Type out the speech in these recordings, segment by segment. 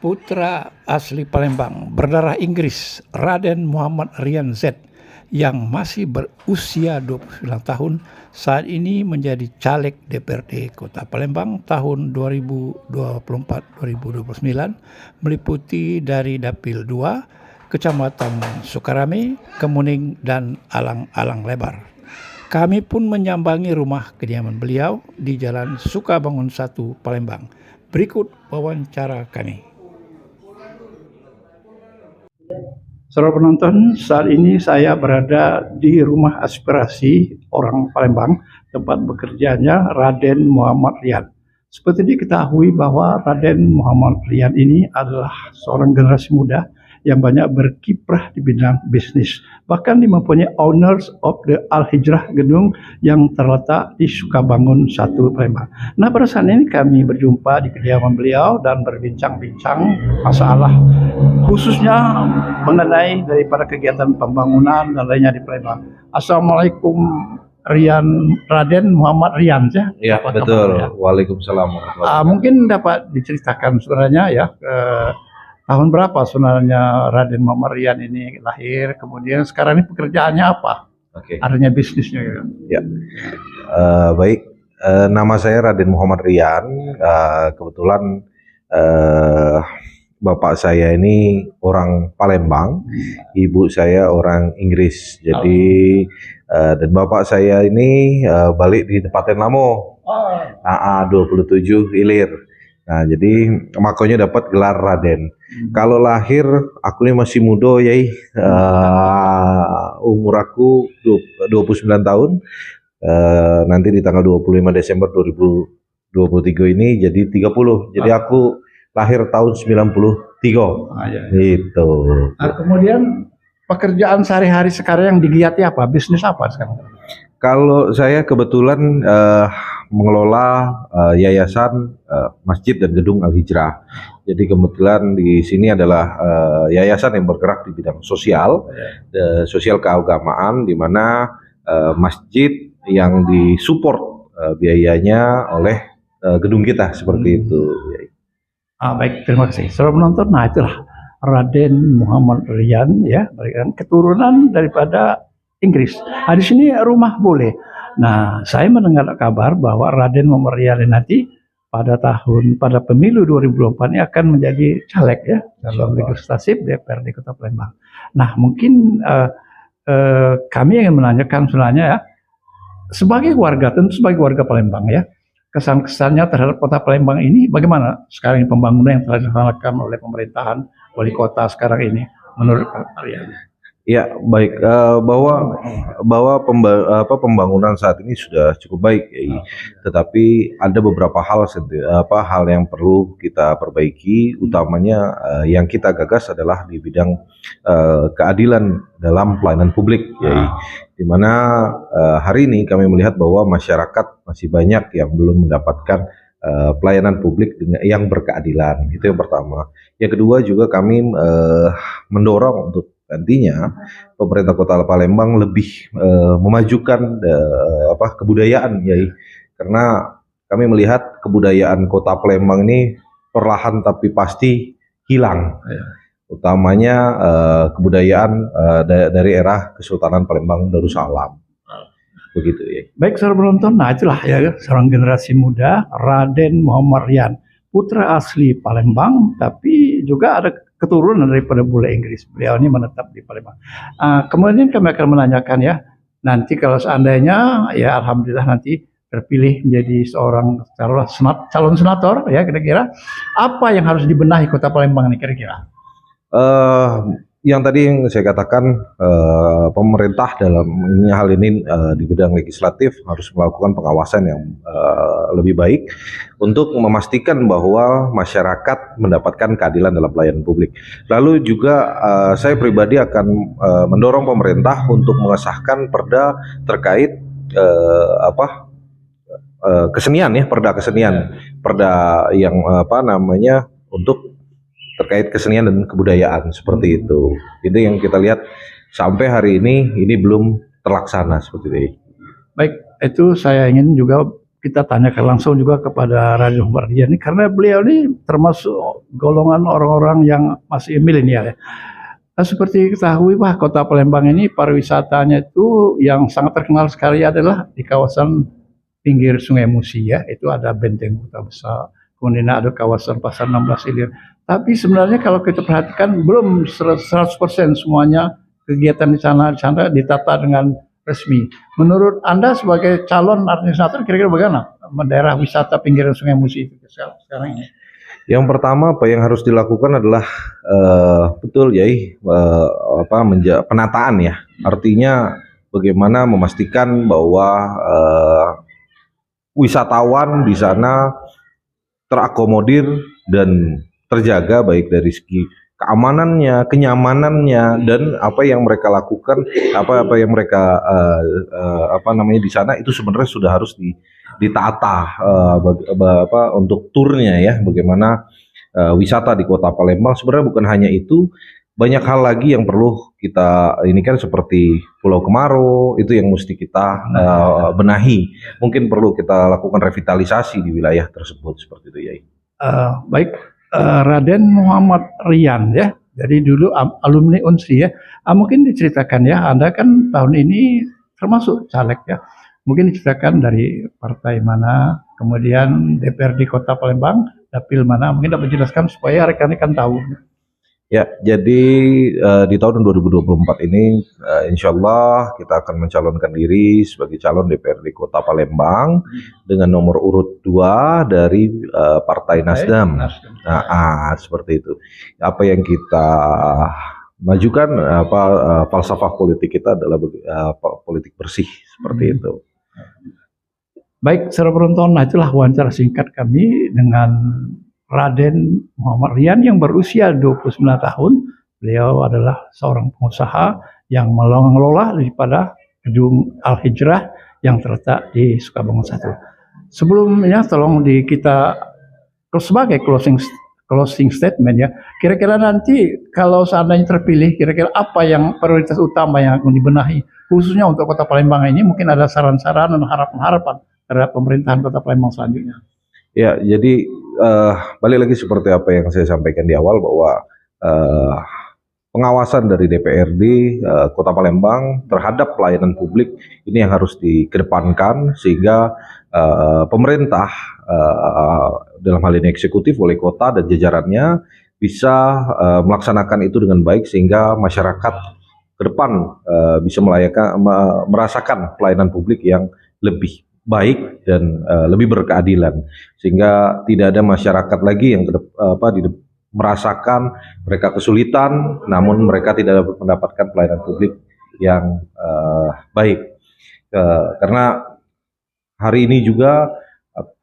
Putra asli Palembang, berdarah Inggris, Raden Muhammad Rian Z, yang masih berusia 29 tahun, saat ini menjadi caleg DPRD Kota Palembang tahun 2024-2029, meliputi dari Dapil 2, Kecamatan Sukarame, Kemuning, dan Alang-Alang Lebar. Kami pun menyambangi rumah kediaman beliau di Jalan Sukabangun 1, Palembang. Berikut wawancara kami. Saudara penonton, saat ini saya berada di rumah aspirasi orang Palembang, tempat bekerjanya Raden Muhammad Rian. Seperti diketahui bahwa Raden Muhammad Rian ini adalah seorang generasi muda yang banyak berkiprah di bidang bisnis. Bahkan dia mempunyai owners of the Al-Hijrah gedung yang terletak di Sukabangun 1, Palembang. Nah, pada saat ini kami berjumpa di kediaman beliau dan berbincang-bincang masalah khususnya mengenai daripada kegiatan pembangunan dan lainnya di Palembang. Assalamualaikum Raden Muhammad Rian ya? Iya, betul. Ya? Waalaikumsalam. Mungkin dapat diceritakan sebenarnya ya, tahun berapa sebenarnya Raden Muhammad Rian ini lahir, kemudian sekarang ini pekerjaannya apa? Oke. Artinya bisnisnya gitu. Ya. Baik, nama saya Raden Muhammad Rian. Kebetulan bapak saya ini orang Palembang, ibu saya orang Inggris. Jadi dan bapak saya ini balik di Tepaten Lamo, AA 27 Ilir. Nah, jadi makanya dapat gelar Raden. Kalau lahir, aku ini masih muda, yai. Umur aku 29 tahun. Nanti di tanggal 25 Desember 2023 ini jadi 30. Jadi aku lahir tahun 93. Gitu. Nah, kemudian pekerjaan sehari-hari sekarang yang digiati apa? Bisnis apa sekarang? Kalau saya kebetulan mengelola yayasan, masjid dan gedung Al-Hijrah. Jadi kebetulan di sini adalah yayasan yang bergerak di bidang sosial, sosial keagamaan, di mana masjid yang disupport biayanya oleh gedung kita seperti itu. Baik, terima kasih. Saudara penonton, nah itulah Raden Muhammad Rian ya, keturunan daripada Inggris. Di sini rumah boleh. Nah, saya mendengar kabar bahwa Raden Muhammad Rian nanti pada pemilu 2024 ini akan menjadi caleg ya dalam legislatif DPRD Kota Palembang. Nah, mungkin kami ingin menanyakan sebenarnya ya, sebagai warga Palembang ya, kesan-kesannya terhadap Kota Palembang ini bagaimana sekarang ini pembangunan yang telah dilaksanakan oleh pemerintahan wali kota sekarang ini menurut Pak Rian? Ya, baik, bahwa pembangunan saat ini sudah cukup baik, ya. Tetapi ada beberapa hal yang perlu kita perbaiki, utamanya yang kita gagas adalah di bidang keadilan dalam pelayanan publik, ya. Di mana hari ini kami melihat bahwa masyarakat masih banyak yang belum mendapatkan pelayanan publik yang berkeadilan. Itu yang pertama. Yang kedua juga kami mendorong untuk nantinya pemerintah Kota Palembang lebih memajukan kebudayaan, ya, karena kami melihat kebudayaan Kota Palembang ini perlahan tapi pasti hilang, utamanya kebudayaan dari era Kesultanan Palembang Darussalam, begitu ya. Baik, saudara penonton, nah itulah ya seorang generasi muda Raden Muhammad Rian, putra asli Palembang tapi juga ada keturunan daripada bule Inggris. Beliau ini menetap di Palembang. Kemudian kami akan menanyakan ya, nanti kalau seandainya ya alhamdulillah nanti terpilih menjadi seorang calon senator ya, kira-kira apa yang harus dibenahi Kota Palembang ini kira-kira? Yang tadi yang saya katakan, pemerintah dalam hal ini di bidang legislatif harus melakukan pengawasan yang lebih baik untuk memastikan bahwa masyarakat mendapatkan keadilan dalam pelayanan publik. Lalu juga saya pribadi akan mendorong pemerintah untuk mengesahkan perda terkait kesenian ya, perda yang untuk terkait kesenian dan kebudayaan seperti itu. Itu yang kita lihat sampai hari ini belum terlaksana seperti itu. Baik, itu saya ingin juga kita tanyakan langsung juga kepada Raden Mardian ini karena beliau ini termasuk golongan orang-orang yang masih milenial ya. Nah, seperti ketahui Pak, Kota Palembang ini pariwisatanya itu yang sangat terkenal sekali adalah di kawasan pinggir Sungai Musi ya. Itu ada Benteng Kota Besar, kemudian ada kawasan Pasar 16 Ilir. Tapi sebenarnya kalau kita perhatikan belum 100% semuanya kegiatan di sana ditata dengan resmi. Menurut Anda sebagai calon administrator kira-kira bagaimana daerah wisata pinggiran Sungai Musi itu sekarang ini? Yang pertama apa yang harus dilakukan adalah betul Yai, penataan ya. Artinya bagaimana memastikan bahwa wisatawan di sana terakomodir dan terjaga baik dari segi keamanannya, kenyamanannya, dan apa yang mereka lakukan, apa yang mereka di sana itu sebenarnya sudah harus ditata untuk turnya ya, bagaimana wisata di Kota Palembang. Sebenarnya bukan hanya itu, banyak hal lagi yang perlu kita ini kan, seperti Pulau Kemaro itu yang mesti kita benahi. Mungkin perlu kita lakukan revitalisasi di wilayah tersebut seperti itu ya. Baik. Raden Muhammad Rian ya, jadi dulu alumni Unsri ya. Mungkin diceritakan ya, Anda kan tahun ini termasuk caleg ya. Mungkin diceritakan dari partai mana, kemudian DPRD Kota Palembang, dapil mana, mungkin dapat jelaskan supaya rekan-rekan tahu. Ya, jadi di tahun 2024 ini insya Allah kita akan mencalonkan diri sebagai calon DPRD Kota Palembang dengan nomor urut 2 dari Partai Nasdem. Seperti itu. Apa yang kita majukan, falsafah politik kita adalah politik bersih seperti itu. Baik, saudara penonton, nah itulah wawancara singkat kami dengan Raden Muhammad Rian yang berusia 29 tahun. Beliau adalah seorang pengusaha yang mengelola daripada gedung Al-Hijrah yang terletak di Sukabangun 1. Sebelumnya tolong kita sebagai closing statement ya. Kira-kira nanti kalau seandainya terpilih, kira-kira apa yang prioritas utama yang akan dibenahi khususnya untuk Kota Palembang ini? Mungkin ada saran-saran dan harapan-harapan terhadap pemerintahan Kota Palembang selanjutnya. Ya, jadi balik lagi seperti apa yang saya sampaikan di awal, bahwa pengawasan dari DPRD Kota Palembang terhadap pelayanan publik ini yang harus dikedepankan, sehingga pemerintah dalam hal ini eksekutif, wali kota dan jajarannya bisa melaksanakan itu dengan baik, sehingga masyarakat ke depan bisa merasakan pelayanan publik yang lebih baik dan lebih berkeadilan, sehingga tidak ada masyarakat lagi yang merasakan mereka kesulitan namun mereka tidak dapat mendapatkan pelayanan publik yang baik. Karena hari ini juga,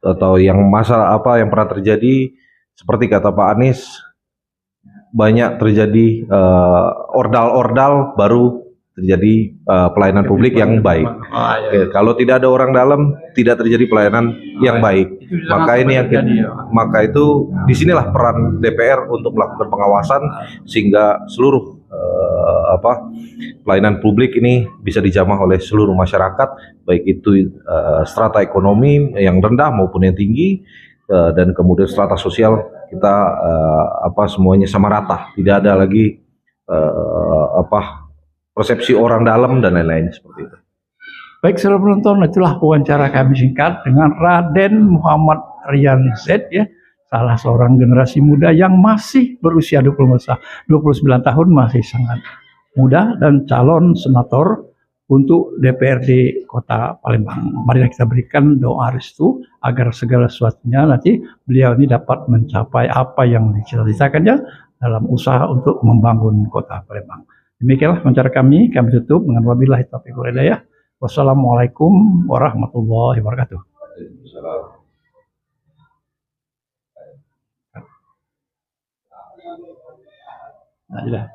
atau yang yang pernah terjadi, seperti kata Pak Anies, banyak terjadi ordal-ordal baru terjadi pelayanan publik yang baik. Kalau tidak ada orang dalam, tidak terjadi pelayanan yang baik. Maka itu disinilah peran DPR untuk melakukan pengawasan, sehingga seluruh pelayanan publik ini bisa dijamah oleh seluruh masyarakat, baik itu strata ekonomi yang rendah maupun yang tinggi, dan kemudian strata sosial kita semuanya sama rata, tidak ada lagi persepsi orang dalam dan lain-lain seperti itu. Baik, saudara penonton, itulah wawancara kami singkat dengan Raden Muhammad Rian Z ya, salah seorang generasi muda yang masih berusia 29 tahun, masih sangat muda dan calon senator untuk DPRD Kota Palembang. Mari kita berikan doa restu agar segala sesuatunya nanti beliau ini dapat mencapai apa yang dicita-citakannya dalam usaha untuk membangun Kota Palembang. Demikianlah wawancara kami tutup dengan wabillahi taufiq wal hidayah. Wassalamualaikum warahmatullahi wabarakatuh. Nah,